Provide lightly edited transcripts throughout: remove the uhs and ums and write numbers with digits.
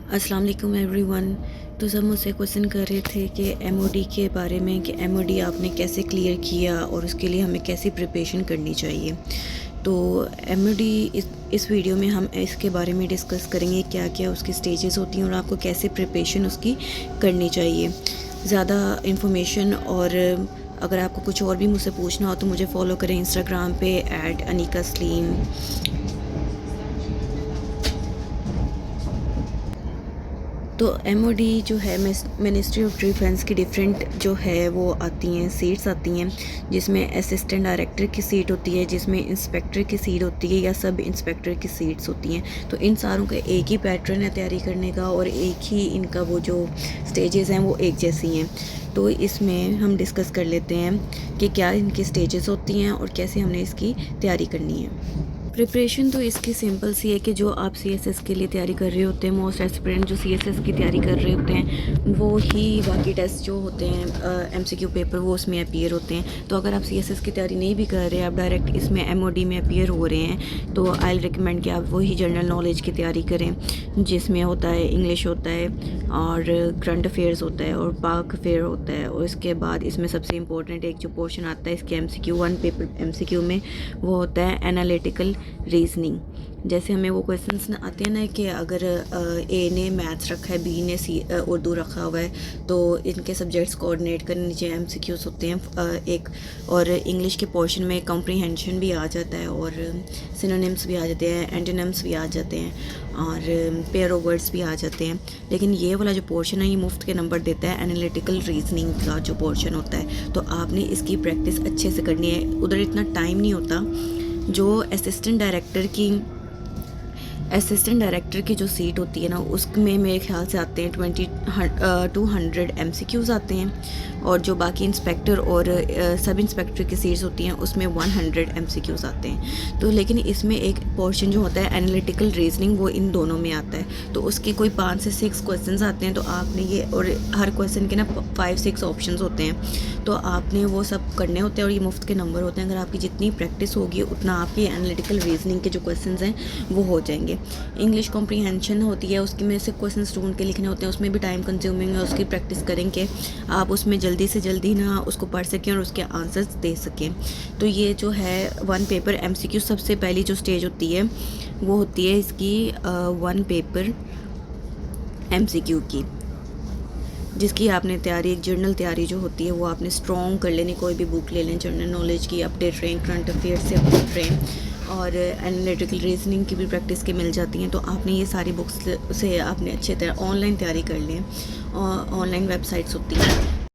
अस्सलाम वालेकुम एवरीवन। तो सब मुझसे क्वेश्चन कर रहे थे कि एमओडी के बारे में कि एमओडी आपने कैसे क्लियर किया और उसके लिए हमें कैसी प्रिपरेशन करनी चाहिए। तो एमओडी इस वीडियो में हम इसके बारे में डिस्कस करेंगे क्या क्या उसकी स्टेजेस होती हैं और आपको कैसे प्रिपरेशन उसकी करनी चाहिए। ज़्यादा इन्फॉर्मेशन और अगर आपको कुछ और भी मुझसे पूछना हो तो मुझे फ़ॉलो करें इंस्टाग्राम पे @अनीका सलीम। तो एमओडी जो है मिनिस्ट्री ऑफ डिफेंस की डिफरेंट जो है वो आती हैं सीट्स आती हैं, जिसमें असिस्टेंट डायरेक्टर की सीट होती है, जिसमें इंस्पेक्टर की सीट होती है या सब इंस्पेक्टर की सीट्स होती हैं। तो इन सारों का एक ही पैटर्न है तैयारी करने का और एक ही इनका वो जो स्टेजेस हैं वो एक जैसी हैं। तो इसमें हम डिस्कस कर लेते हैं कि क्या इनकी स्टेजेस होती हैं और कैसे हमने इसकी तैयारी करनी है। प्रिपरेशन तो इसकी सिंपल सी है कि जो आप सीएसएस के लिए तैयारी कर रहे होते हैं, मोस्ट एस्पिरेंट जो सीएसएस की तैयारी कर रहे होते हैं वो ही बाकी टेस्ट जो होते हैं एमसीक्यू पेपर वो उसमें अपीयर होते हैं। तो अगर आप सीएसएस की तैयारी नहीं भी कर रहे, आप डायरेक्ट इसमें एमओडी में अपीयर हो रहे हैं, तो आई रिकमेंड कि आप वही जनरल नॉलेज की तैयारी करें, जिसमें होता है इंग्लिश होता है और करंट अफेयर्स होता है और पाक अफेयर होता है। और इसके बाद इसमें सबसे इंपॉर्टेंट एक जो पोर्शन आता है इसके एमसीक्यू 1 पेपर एमसीक्यू में, वो होता है एनालिटिकल रीजनिंग। जैसे हमें वो क्वेश्चंस आते हैं ना कि अगर ए ने मैथ्स रखा है, बी ने उर्दू रखा हुआ है, तो इनके सब्जेक्ट्स कोऑर्डिनेट करने नीचे एमसीक्यूज होते हैं एक। और इंग्लिश के पोर्शन में कॉम्प्रीहेंशन भी आ जाता है और सिनोनिम्स भी आ जाते हैं, एंटोनिम्स भी आ जाते हैं और पेयर ऑफ वर्ड्स भी आ जाते हैं। लेकिन ये वाला जो पोर्शन है ये मुफ्त के नंबर देता है, एनालिटिकल रीजनिंग का जो पोर्शन होता है। तो आपने इसकी प्रैक्टिस अच्छे से करनी है, उधर इतना टाइम नहीं होता। जो असिस्टेंट डायरेक्टर की जो सीट होती है ना, उसमें मेरे ख्याल से आते हैं 200 एमसीक्यूज़ आते हैं, और जो बाकी इंस्पेक्टर और सब इंस्पेक्टर की सीट्स होती हैं उसमें 100 एमसीक्यूज़ आते हैं। तो लेकिन इसमें एक पोर्शन जो होता है एनालिटिकल रीजनिंग वो इन दोनों में आता है। तो उसके कोई 5 से 6 क्वेश्चंस आते हैं, तो आपने ये, और हर क्वेश्चन के ना 5-6 ऑप्शंस होते हैं, तो आपने वो सब करने होते हैं और ये मुफ्त के नंबर होते हैं। अगर आपकी जितनी प्रैक्टिस होगी उतना आपकी एनालिटिकल रीजनिंग के जो क्वेश्चंस हैं वो हो जाएंगे। इंग्लिश कॉम्प्रीहेंशन होती है, उसके में से क्वेश्चन ढूंढ के लिखने होते हैं, उसमें भी टाइम कंज्यूमिंग है। उसकी प्रैक्टिस करें कि आप उसमें जल्दी से जल्दी ना उसको पढ़ सकें और उसके आंसर्स दे सकें। तो ये जो है 1 पेपर एमसीक्यू, सबसे पहली जो स्टेज होती है वो होती है इसकी 1 पेपर एमसीक्यू की, जिसकी आपने तैयारी, एक जर्नल तैयारी जो होती है वो आपने स्ट्रॉन्ग कर लेनी। कोई भी बुक ले लें जनरल नॉलेज की, अपडेट रहें, करंट अफेयर से अपडेट रहें, और एनालिटिकल रीजनिंग की भी प्रैक्टिस के मिल जाती हैं। तो आपने ये सारी बुक्स से आपने अच्छे तरह ऑनलाइन तैयारी कर लें, और ऑनलाइन वेबसाइट्स होती हैं।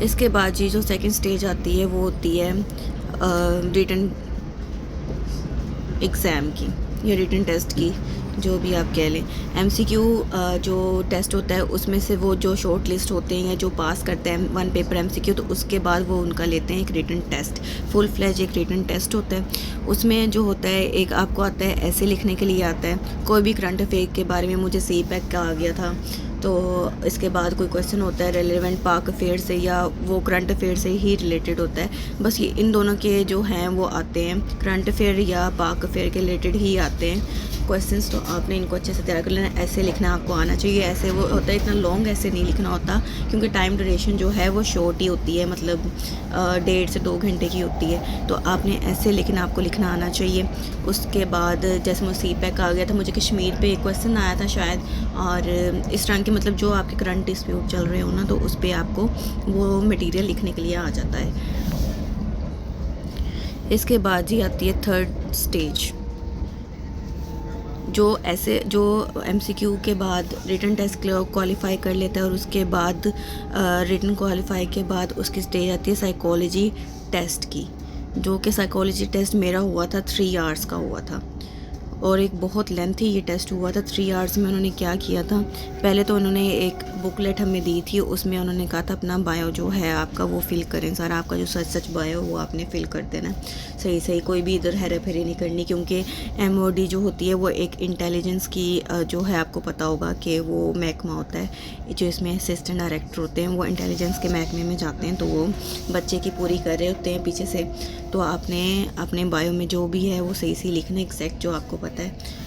इसके बाद जी जो सेकंड स्टेज आती है वो होती है रिटन एग्ज़ाम की या रिटन टेस्ट की, जो भी आप कह लें। एमसीक्यू जो टेस्ट होता है उसमें से वो जो शॉर्ट लिस्ट होते हैं या जो पास करते हैं 1 पेपर एमसीक्यू, तो उसके बाद वो उनका लेते हैं एक रिटन टेस्ट, फुल फ्लैज एक रिटन टेस्ट होता है। उसमें जो होता है, एक आपको आता है ऐसे लिखने के लिए आता है, कोई भी करंट अफेयर के बारे में, मुझे CPAC का आ गया था। तो इसके बाद कोई क्वेश्चन होता है रेलेवेंट पाक अफेयर से या वो करंट अफेयर से ही रिलेटेड होता है। बस ये इन दोनों के जो हैं वो आते हैं, करंट अफेयर या पाक अफेयर के रिलेटेड ही आते हैं क्वेश्चंस। तो आपने इनको अच्छे से तैयार कर लेना। ऐसे लिखना आपको आना चाहिए, ऐसे वो होता है, इतना लॉन्ग ऐसे नहीं लिखना होता, क्योंकि टाइम ड्यूरेशन जो है वो शॉर्ट ही होती है, मतलब 1.5 से 2 घंटे की होती है। तो आपने ऐसे लिखना, आपको लिखना आना चाहिए। उसके बाद जैसे मुझे CPAC आ गया था, मुझे कश्मीर पे एक क्वेश्चन आया था शायद, और इस तरह के मतलब जो आपके करंट डिस्प्यूट चल रहे हो ना, तो उस पर आपको वो मटेरियल लिखने के लिए आ जाता है। इसके बाद जी आती है थर्ड स्टेज, जो एमसीक्यू के बाद रिटन टेस्ट क्वालिफाई कर लेता है, और उसके बाद रिटन क्वालिफाई के बाद उसकी स्टेज आती है साइकोलॉजी टेस्ट की, जो कि साइकोलॉजी टेस्ट मेरा हुआ था 3 आवर्स का हुआ था, और एक बहुत लेंथी ये टेस्ट हुआ था। 3 आवर्स में उन्होंने क्या किया था, पहले तो उन्होंने एक बुकलेट हमें दी थी, उसमें उन्होंने कहा था अपना बायो जो है आपका वो फिल करें, सारा आपका जो सच बायो वो आपने फिल कर देना सही, कोई भी इधर हेरा फेरी नहीं करनी, क्योंकि एमओडी जो होती है वो एक इंटेलिजेंस की जो है, आपको पता होगा कि वो महकमा होता है, जो इसमें असिस्टेंट डायरेक्टर होते हैं वो इंटेलिजेंस के महकमे में जाते हैं, तो वो बच्चे की पूरी कर रहे होते हैं पीछे से। तो आपने अपने बायो में जो भी है वो सही लिखना, एग्जैक्ट जो आपको पता है।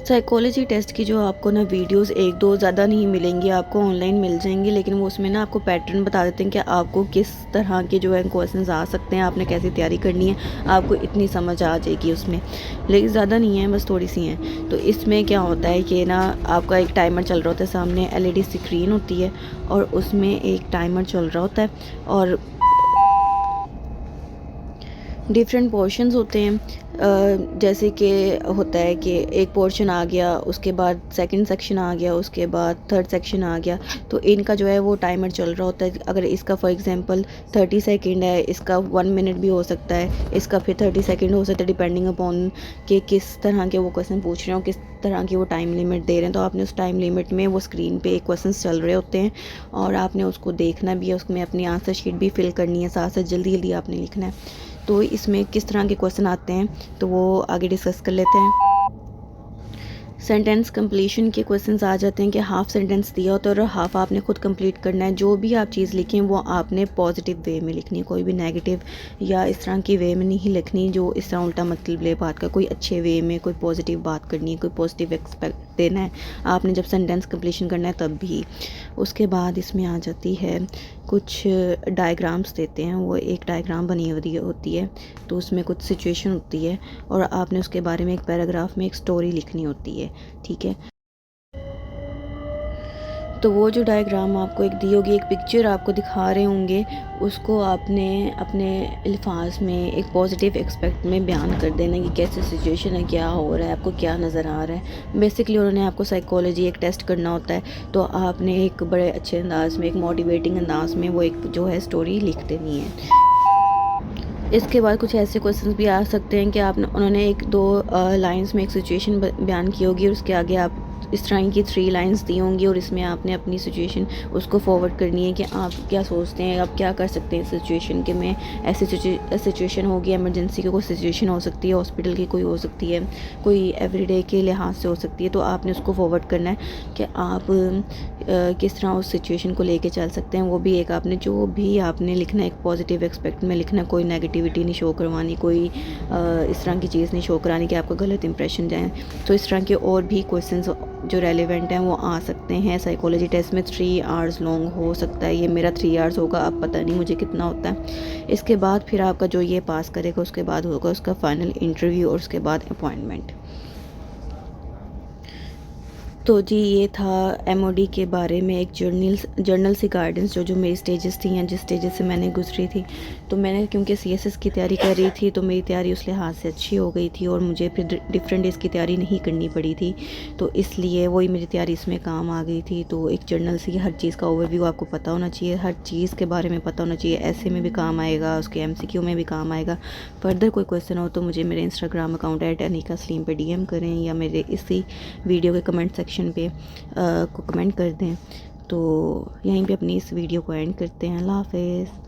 साइकोलॉजी टेस्ट की जो आपको ना वीडियोस एक दो ज़्यादा नहीं मिलेंगी, आपको ऑनलाइन मिल जाएंगी, लेकिन वो उसमें ना आपको पैटर्न बता देते हैं कि आपको किस तरह के जो है क्वेश्चंस आ सकते हैं, आपने कैसी तैयारी करनी है, आपको इतनी समझ आ जाएगी उसमें, लेकिन ज़्यादा नहीं है, बस थोड़ी सी हैं। तो इसमें क्या होता है कि ना आपका एक टाइमर चल रहा होता है, सामने LED स्क्रीन होती है और उसमें एक टाइमर चल रहा होता है और डिफरेंट पोर्शंस होते हैं। जैसे कि होता है कि एक पोर्शन आ गया, उसके बाद सेकंड सेक्शन आ गया, उसके बाद थर्ड सेक्शन आ गया, तो इनका जो है वो टाइमर चल रहा होता है। अगर इसका फॉर एग्जांपल 30 सेकंड है, इसका 1 मिनट भी हो सकता है, इसका फिर 30 सेकंड हो सकता है, डिपेंडिंग अपॉन कि किस तरह के वो क्वेश्चन पूछ रहे हो, किस तरह की वो टाइम लिमिट दे रहे हैं। तो आपने उस टाइम लिमिट में वो स्क्रीन पे क्वेश्चन चल रहे होते हैं और आपने उसको देखना भी है, उसमें अपनी आंसर शीट भी फिल करनी है, साथ साथ जल्दी जल्दी आपने लिखना है। तो इसमें किस तरह के क्वेश्चन आते हैं तो वो आगे डिस्कस कर लेते हैं। सेंटेंस कंप्लीशन के क्वेश्चंस आ जाते हैं कि हाफ सेंटेंस दिया होता है और हाफ आपने खुद कंप्लीट करना है। जो भी आप चीज़ लिखें वो आपने पॉजिटिव वे में लिखनी है, कोई भी नेगेटिव या इस तरह की वे में नहीं लिखनी जो इस तरह उल्टा मतलब ले बात का। कोई अच्छे वे में कोई पॉजिटिव बात करनी है, कोई पॉजिटिव एक्सपेक्ट देना है आपने जब सेंटेंस कंप्लीशन करना है तब भी। उसके बाद इसमें आ जाती है कुछ डायग्राम्स देते हैं, वो एक डायग्राम बनी हुई होती है, तो उसमें कुछ सिचुएशन होती है और आपने उसके बारे में एक पैराग्राफ में एक स्टोरी लिखनी होती है, ठीक है। तो वो जो डायग्राम आपको एक दी होगी, एक पिक्चर आपको दिखा रहे होंगे, उसको आपने अपने अल्फाज में एक पॉजिटिव एक्सपेक्ट में बयान कर देना कि कैसी सिचुएशन है, क्या हो रहा है, आपको क्या नज़र आ रहा है। बेसिकली उन्होंने आपको साइकोलॉजी एक टेस्ट करना होता है, तो आपने एक बड़े अच्छे अंदाज में, एक मोटिवेटिंग अंदाज में वो एक जो है स्टोरी लिख देनी है। इसके बाद कुछ ऐसे क्वेश्चंस भी आ सकते हैं कि आपने उन्होंने एक दो लाइंस में एक सिचुएशन बयान की होगी और उसके आगे आप इस तरह की 3 लाइंस दी होंगी और इसमें आपने अपनी सिचुएशन उसको फॉरवर्ड करनी है कि आप क्या सोचते हैं, आप क्या कर सकते हैं इस सिचुएशन के में। ऐसी सिचुएशन होगी, इमरजेंसी की कोई सिचुएशन हो सकती है, हॉस्पिटल की कोई हो सकती है, कोई एवरीडे के लिहाज से हो सकती है, तो आपने उसको फॉरवर्ड करना है कि आप किस तरह उस सिचुएशन को लेके चल सकते हैं। वो भी एक आपने जो भी आपने लिखना है एक पॉजिटिव एक्सपेक्ट में लिखना, कोई नेगेटिविटी नहीं शो करवानी, कोई इस तरह की चीज़ नहीं शो करानी कि आपका गलत इंप्रेशन जाए। तो इस तरह के और भी क्वेश्चंस जो रेलिवेंट हैं वो आ सकते हैं। साइकोलॉजी टेस्ट में 3 आवर्स लॉन्ग हो सकता है, ये मेरा 3 आवर्स होगा, अब पता नहीं मुझे कितना होता है। इसके बाद फिर आपका जो ये पास करेगा उसके बाद होगा उसका फाइनल इंटरव्यू और उसके बाद अपॉइंटमेंट। तो जी ये था MOD के बारे में एक जर्नल सी गाइडेंस जो मेरी स्टेजेस थी या जिस स्टेजेस से मैंने गुजरी थी। तो मैंने क्योंकि CSS की तैयारी कर रही थी तो मेरी तैयारी उस लिहाज से अच्छी हो गई थी और मुझे फिर डिफरेंट डेज़ की तैयारी नहीं करनी पड़ी थी, तो इसलिए वही मेरी तैयारी इसमें काम आ गई थी। तो एक जर्नल सी हर चीज़ का ओवरव्यू आपको पता होना चाहिए, हर चीज़ के बारे में पता होना चाहिए, ऐसे में भी काम आएगा, उसके MCQ में भी काम आएगा। फर्दर कोई क्वेश्चन हो तो मुझे मेरे इंस्टाग्राम अकाउंट @अनीका_सलीम पे DM करें या मेरे इसी वीडियो के कमेंट सेक्शन पे को कमेंट कर दें। तो यहीं पे अपनी इस वीडियो को एंड करते हैं। अल्लाह हाफ़िज़।